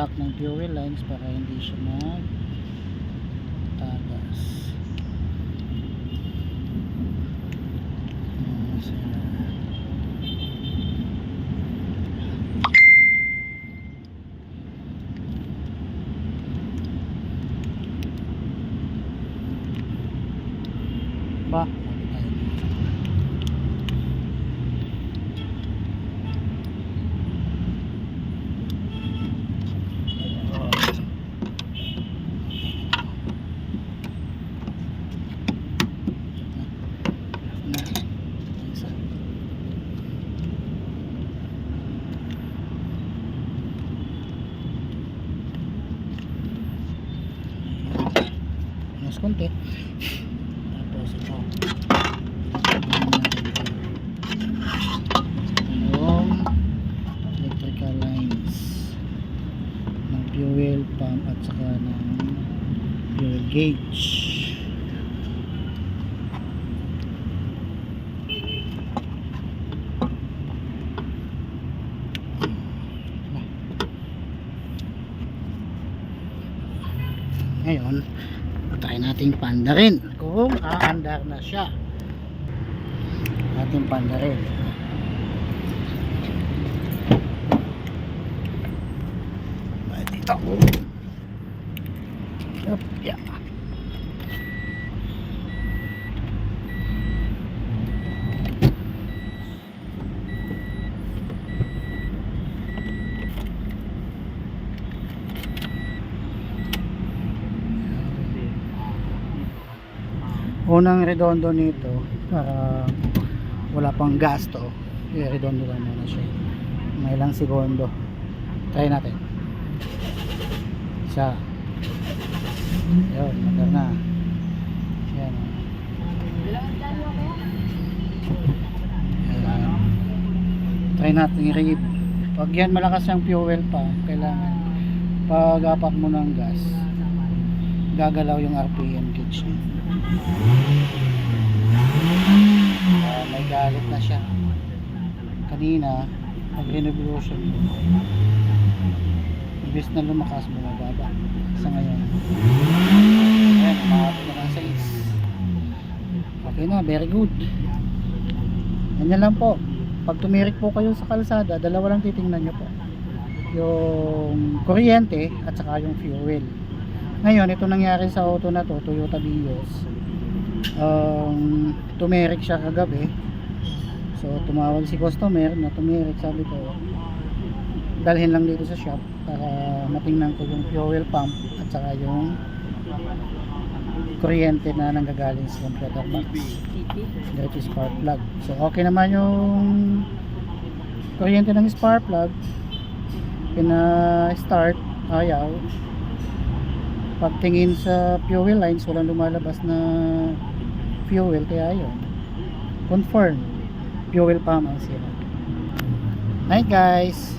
lock ng fuel lines para hindi siya magtagas. Ba? Mas konti. Tapos ito yung electrical lines ng fuel pump at saka ng fuel gauge. Ngayon try nating pandarin kung aandar na siya. Ating pandarin. Ba't dito? Yup, yeah. Unang redondo nito para wala pang gasto, i-redondo lang muna siya. May ilang segundo. Try natin. Isa. Ayun, maganda na. Yan. Ayan. Try natin i-read. Pag yan malakas yung fuel pa, kailangan pag-apak mo ng gas, gagalaw yung RPM gauge niya. May galit na siya. Kanina pag revolution imbes na lumakas, bumababa. Sa ngayon ayan, umabot na lang sa 6. Okay na, very good. Ganyan lang po. Pag tumirik po kayo sa kalsada, dalawa lang titingnan nyo po, yung kuryente at saka yung fuel. Ngayon, ito nangyari sa auto na to, Toyota Vios. Tumirik siya kagabi. So, tumawag si customer na tumirik. Sabi ko, dalhin lang dito sa shop para matingnan ko yung fuel pump at saka yung kuryente na nanggagaling sa computer box. Direct spark plug. So, okay naman yung kuryente ng spark plug. Pina-start, ayaw. Pagtingin sa fuel lines, walang lumalabas na fuel, kaya yun, confirm fuel pump ang sira. Night guys.